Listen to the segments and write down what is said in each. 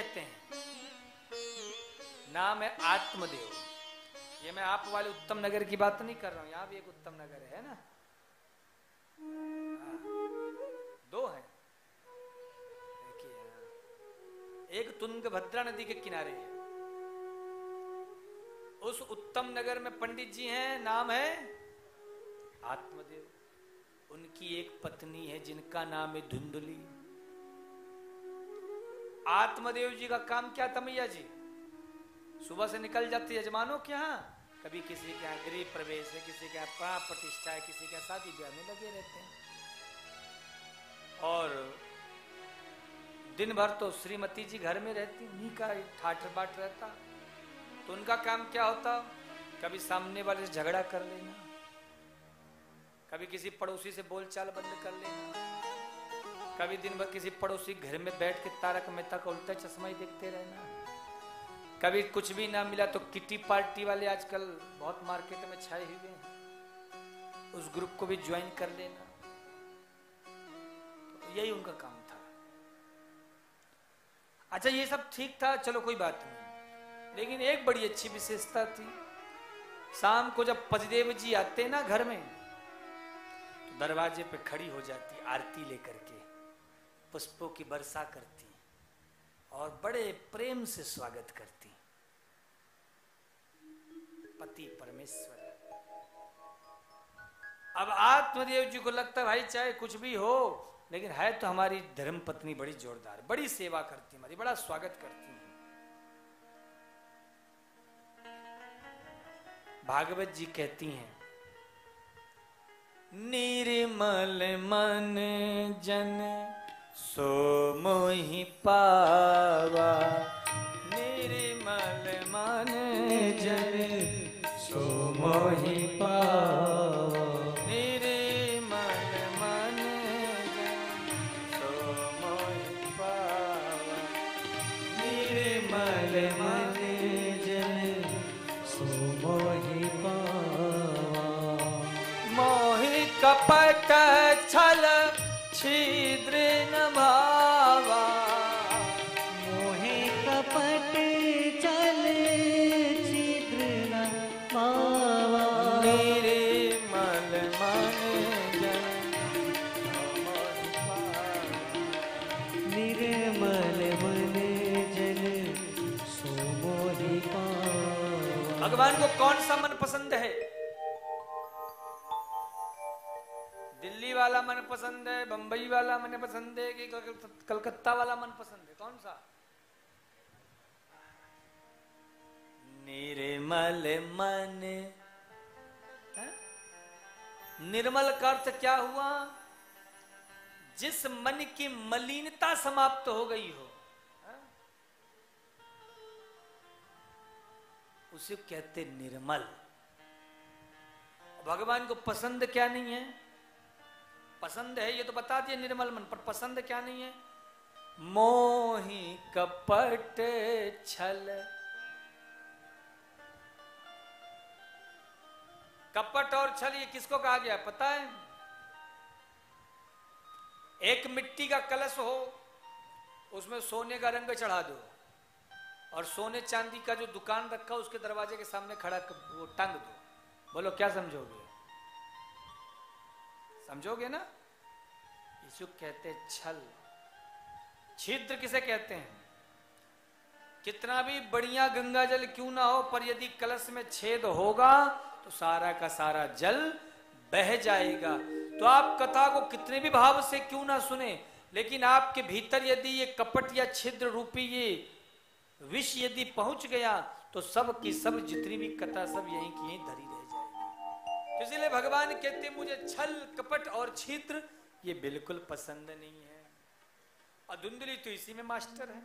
कहते हैं, नाम है आत्मदेव। ये मैं आप वाले उत्तम नगर की बात नहीं कर रहा हूं, यहां भी एक उत्तम नगर है ना, दो है। देखिए एक तुंगभद्रा नदी के किनारे है, उस उत्तम नगर में पंडित जी हैं, नाम है आत्मदेव। उनकी एक पत्नी है जिनका नाम है धुंधली। आत्मदेव जी का काम क्या था मैया जी? सुबह से निकल जाते यजमानों के यहाँ, कभी किसी के यहाँ गृह प्रवेश है, किसी के यहाँ प्राण प्रतिष्ठा है, किसी के शादी ब्याह में लगे रहते हैं। और दिन भर तो श्रीमती जी घर में रहती, उन्हीं का ठाठ बाट रहता। तो उनका काम क्या होता? कभी सामने वाले से झगड़ा कर लेना, कभी किसी पड़ोसी से बोलचाल बंद कर लेना, कभी दिन भर किसी पड़ोसी घर में बैठ के तारक मेहता का उल्टा चश्मा ही देखते रहना, कभी कुछ भी ना मिला तो किटी पार्टी वाले आजकल बहुत मार्केट में छाए हुए हैं, उस ग्रुप को भी ज्वाइन कर लेना। तो यही उनका काम था। अच्छा ये सब ठीक था, चलो कोई बात नहीं, लेकिन एक बड़ी अच्छी विशेषता थी। शाम को जब पतिदेव जी आते ना घर में, तो दरवाजे पे खड़ी हो जाती आरती लेकर के, पुष्पों की वर्षा करती और बड़े प्रेम से स्वागत करती। पति परमेश्वर। अब आत्मदेव जी को लगता भाई चाहे कुछ भी हो, लेकिन है तो हमारी धर्म पत्नी बड़ी जोरदार, बड़ी सेवा करती हमारी, बड़ा स्वागत करती है। भागवत जी कहती हैं, निर्मल मन जन सो मोहि पावा, निर्मल मन जन सो मोहि पावा, निर्मल मन जन सो मोहि पावा, निर्मल मन जन सो मोहि पावा। मोहि कपट छल छिद्र न भावा, मोहे कपट छल छिद्र न भावा, निर्मल मन जन निर्मल मन जन सो मोहि पावा। भगवान को कौन सा मन पसंद है? दिल्ली वाला मन पसंद है, बंबई वाला मन पसंद है कि कलकत्ता वाला मन पसंद है? कौन सा? निर्मल मन। निर्मल का अर्थ क्या हुआ? जिस मन की मलिनता समाप्त हो गई हो, उसे कहते निर्मल। भगवान को पसंद क्या नहीं है? पसंद है ये तो बता दिए निर्मल मन, पर पसंद क्या नहीं है? मोहि कपट छल। कपट और छल ये किसको कहा गया पता है? एक मिट्टी का कलश हो, उसमें सोने का रंग चढ़ा दो और सोने चांदी का जो दुकान रखा उसके दरवाजे के सामने खड़ा वो टांग दो। बोलो क्या समझोगे? समझोगे ना? इसको कहते छल। छिद्र किसे कहते हैं? कितना भी बढ़िया गंगा जल क्यों ना हो, पर यदि कलश में छेद होगा तो सारा का सारा जल बह जाएगा। तो आप कथा को कितने भी भाव से क्यों ना सुने, लेकिन आपके भीतर यदि ये कपट या छिद्र रूपी ये विष यदि पहुंच गया तो सब की सब जितनी भी कथा सब यहीं की यहीं धरी रह जाएगी। इसलिए भगवान कहते मुझे छल कपट और छिद्र ये बिल्कुल पसंद नहीं है। और धुंधली तो इसी में मास्टर है।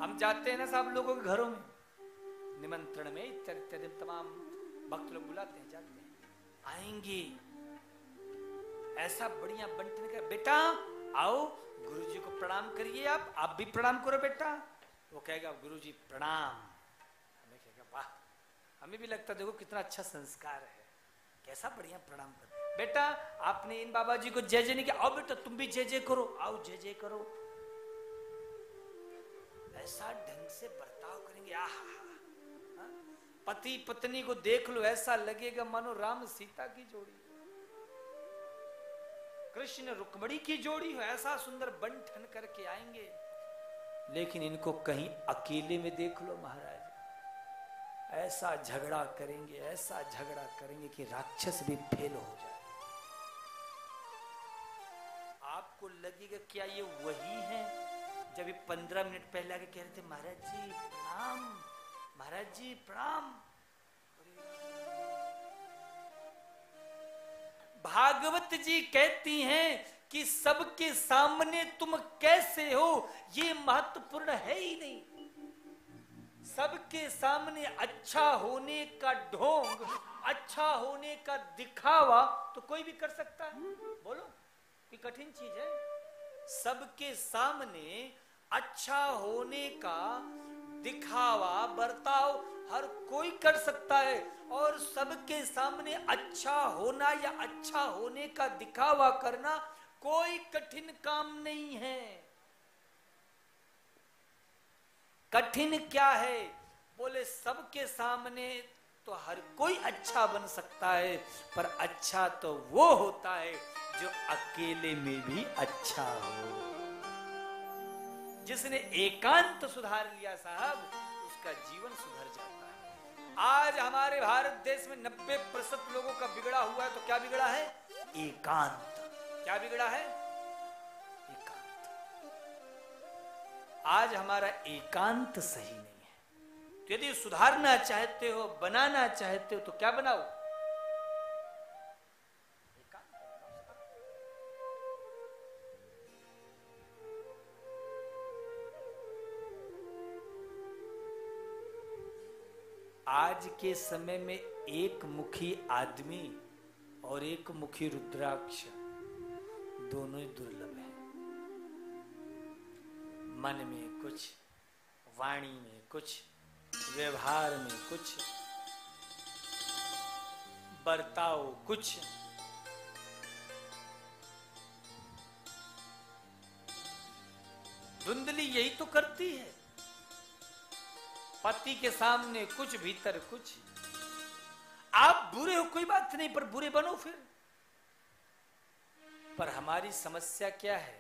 हम जाते हैं ना सब लोगों के घरों में निमंत्रण में, इत्यादि तमाम भक्त लोग बुलाते हैं, जाते हैं, आएंगे ऐसा बढ़िया बंटन कर, बेटा आओ गुरुजी को प्रणाम करिए, आप भी प्रणाम करो बेटा। वो कहेगा गुरुजी प्रणाम, हमें कहेगा वाह, हमें भी लगता देखो कितना अच्छा संस्कार है, कैसा बढ़िया प्रणाम कर। बेटा आपने इन बाबा जी को जय जय नहीं किया, आओ बेटा तुम भी जय जय करो, आओ जय जय करो। ऐसा ढंग से बर्ताव करेंगे, आहा, पति पत्नी को देख लो ऐसा लगेगा मानो राम सीता की जोड़ी, कृष्ण रुक्मणी की जोड़ी हो, ऐसा सुंदर बन ठन करके आएंगे। लेकिन इनको कहीं अकेले में देख लो महाराज, ऐसा झगड़ा करेंगे, ऐसा झगड़ा करेंगे कि राक्षस भी फेल हो जाए। आपको लगेगा क्या ये वही है जब 15 मिनट पहले आके कह रहे थे महाराज जी प्रणाम, महाराज जी प्रणाम। भागवत जी कहती हैं कि सबके सामने तुम कैसे हो ये महत्वपूर्ण है ही नहीं, सबके सामने अच्छा होने का ढोंग, अच्छा होने का दिखावा तो कोई भी कर सकता है, बोलो कोई कठिन चीज है? सबके सामने अच्छा होने का दिखावा बर्ताव हर कोई कर सकता है, और सबके सामने अच्छा होना या अच्छा होने का दिखावा करना कोई कठिन काम नहीं है। कठिन क्या है? बोले सबके सामने तो हर कोई अच्छा बन सकता है, पर अच्छा तो वो होता है जो अकेले में भी अच्छा हो। जिसने एकांत सुधार लिया साहब, उसका जीवन सुधर जाता है। आज हमारे भारत देश में 90% लोगों का बिगड़ा हुआ है, तो क्या बिगड़ा है? एकांत। क्या बिगड़ा है? एकांत। आज हमारा एकांत सही नहीं है, तो यदि सुधारना चाहते हो, बनाना चाहते हो, तो क्या बनाओ? आज के समय में एक मुखी आदमी और एक मुखी रुद्राक्ष दोनों ही दुर्लभ है। मन में कुछ, वाणी में कुछ, व्यवहार में कुछ, बर्ताव कुछ। धुंधली यही तो करती है, पति के सामने कुछ, भीतर कुछ। आप बुरे हो कोई बात नहीं, पर बुरे बनो फिर। पर हमारी समस्या क्या है?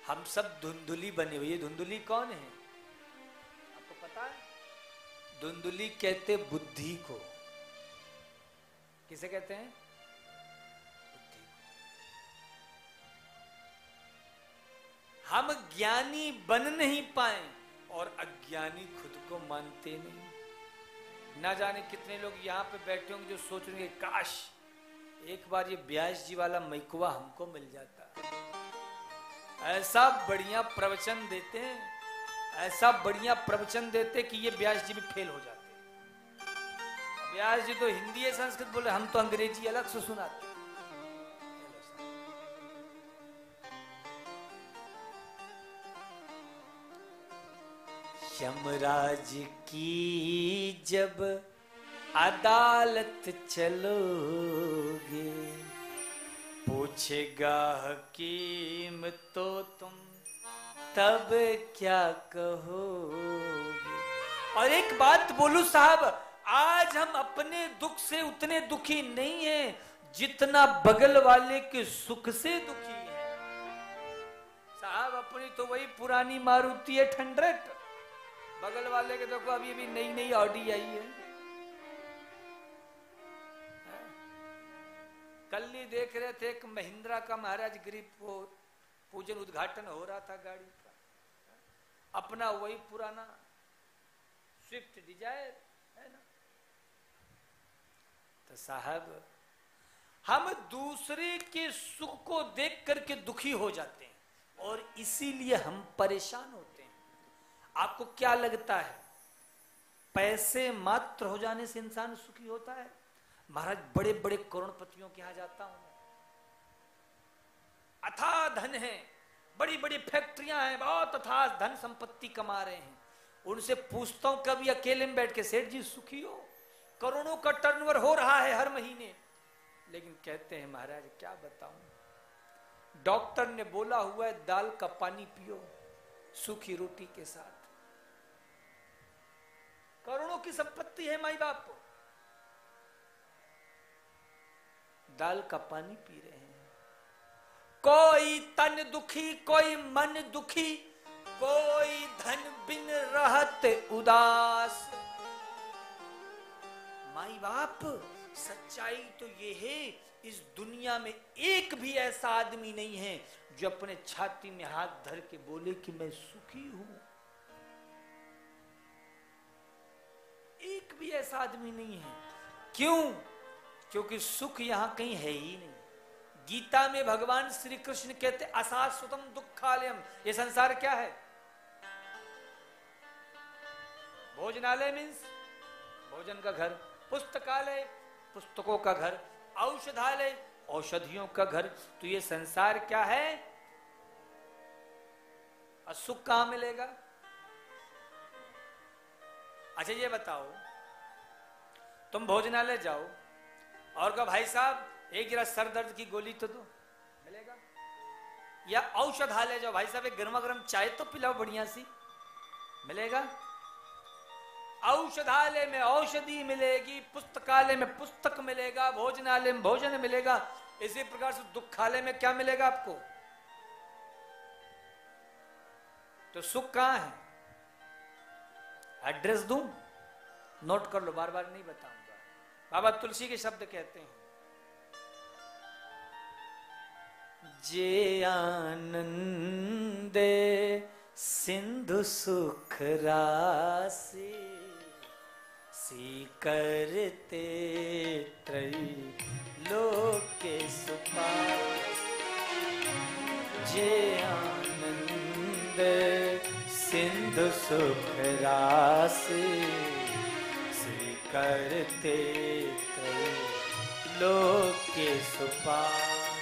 हम सब धुंधली बने हुए। ये धुंधली कौन है आपको पता है? धुंधली कहते बुद्धि को। किसे कहते हैं? बुद्धि को। हम ज्ञानी बन नहीं पाए और अज्ञानी खुद को मानते नहीं। ना जाने कितने लोग यहाँ पे बैठे होंगे जो सोच रहे हैं काश एक बार ये व्यास जी वाला मैकुआ हमको मिल जाता। ऐसा बढ़िया प्रवचन देते हैं, ऐसा बढ़िया प्रवचन देते कि ये व्यास जी भी फेल हो जाते। व्यास जी तो हिंदी है, संस्कृत बोले, हम तो अंग्रेजी अलग से सुनाते। यमराज की जब अदालत चलोगे, पूछेगा हकीम तो तुम तब क्या कहोगे? और एक बात बोलूं साहब, आज हम अपने दुख से उतने दुखी नहीं हैं जितना बगल वाले के सुख से दुखी हैं। साहब अपनी तो वही पुरानी मारुति 800, बगल वाले के देखो अभी अभी नई नई ऑडी आई है। कल ही देख रहे थे एक महिंद्रा का महाराज गरीब को पूजन उद्घाटन हो रहा था गाड़ी का, अपना वही पुराना स्विफ्ट डिजायर है ना। तो साहब हम दूसरे के सुख को देख करके दुखी हो जाते हैं और इसीलिए हम परेशान होते हैं। आपको क्या लगता है पैसे मात्र हो जाने से इंसान सुखी होता है? महाराज बड़े बड़े करोड़पतियों के यहां जाता हूं, अथाह धन है, बड़ी बड़ी फैक्ट्रियां हैं, बहुत अथाह धन संपत्ति कमा रहे हैं। उनसे पूछता हूं कभी अकेले में बैठ के, सेठ जी सुखी हो? करोड़ों का टर्नओवर हो रहा है हर महीने, लेकिन कहते हैं महाराज क्या बताऊं, डॉक्टर ने बोला हुआ है दाल का पानी पियो सूखी रोटी के साथ, करोड़ों की संपत्ति है माई बाप, दाल का पानी पी रहे हैं। कोई तन दुखी, कोई मन दुखी, कोई धन बिन रहत उदास। माई बाप, सच्चाई तो ये है, इस दुनिया में एक भी ऐसा आदमी नहीं है जो अपने छाती में हाथ धर के बोले कि मैं सुखी हूं। एक भी ऐसा आदमी नहीं है। क्यों? क्योंकि सुख यहां कहीं है ही नहीं। गीता में भगवान श्री कृष्ण कहते अशाश्वतम दुखालयम। ये संसार क्या है? भोजनालय मीन्स भोजन का घर, पुस्तकालय पुस्तकों का घर, औषधालय औषधियों का घर। तो ये संसार क्या है? और सुख कहां मिलेगा? अच्छा ये बताओ, तुम भोजनालय जाओ और कहो भाई साहब एक गिरा सर दर्द की गोली तो दो, मिलेगा? या औषधालय जाओ, भाई साहब एक गर्मा गर्म चाय तो पिलाओ बढ़िया सी, मिलेगा? औषधालय में औषधि मिलेगी, पुस्तकालय में पुस्तक मिलेगा, भोजनालय में भोजन मिलेगा। इसी प्रकार से दुखालय में क्या मिलेगा आपको? तो सुख कहां है? एड्रेस दूं? नोट कर लो, बार बार नहीं बताऊंगा। बाबा तुलसी के शब्द कहते हैं, जे आनंदे सिंधु सुख राशि, सी करते त्रैलोक्य सुपास। जे आनंद सिंधु सुख राशि, सी करते त्रैलोक्य सुपास।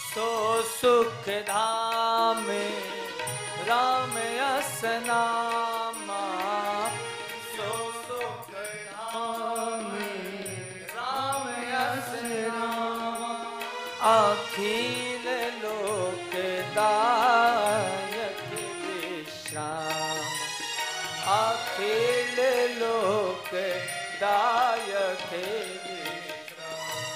सो सुख धाम राम यस नामा, सो सुख धाम राम यस नामा। अखिल लोक दायक विश्राम, अखिल लोक दायक विश्राम।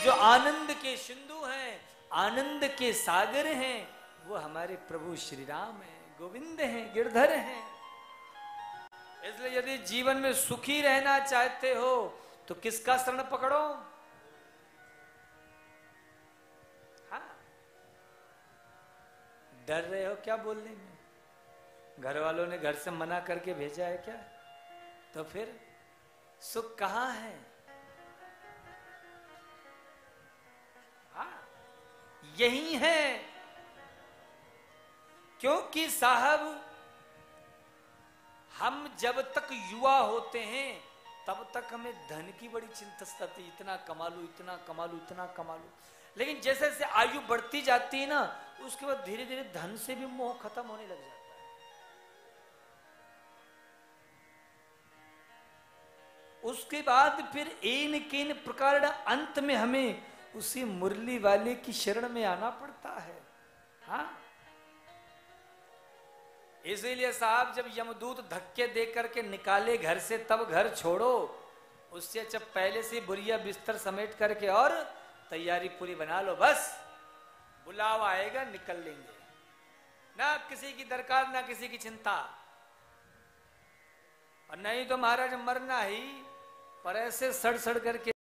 जो आनंद के सिंधु हैं, आनंद के सागर हैं, वो हमारे प्रभु श्री राम हैं, गोविंद हैं, गिरधर हैं। इसलिए यदि जीवन में सुखी रहना चाहते हो तो किसका शरण पकड़ो? हाँ, डर रहे हो क्या बोलने में? घर वालों ने घर से मना करके भेजा है क्या? तो फिर सुख कहां है? हाँ, यही है। क्योंकि साहब हम जब तक युवा होते हैं तब तक हमें धन की बड़ी चिंता सताती, इतना कमा लूं, इतना कमा लूं, इतना कमा लूं। लेकिन जैसे जैसे आयु बढ़ती जाती है ना, उसके बाद धीरे धीरे धन से भी मोह खत्म होने लग जाता है। उसके बाद फिर इन किन प्रकार अंत में हमें उसी मुरली वाले की शरण में आना पड़ता है। हाँ, इसीलिए साहब जब यमदूत धक्के दे करके निकाले घर से तब घर छोड़ो। उससे जब पहले से बुरिया बिस्तर समेट करके और तैयारी पूरी बना लो, बस बुलावा आएगा निकल लेंगे। ना किसी की दरकार, ना किसी की चिंता। और नहीं तो महाराज मरना ही, पर ऐसे सड़ सड़ करके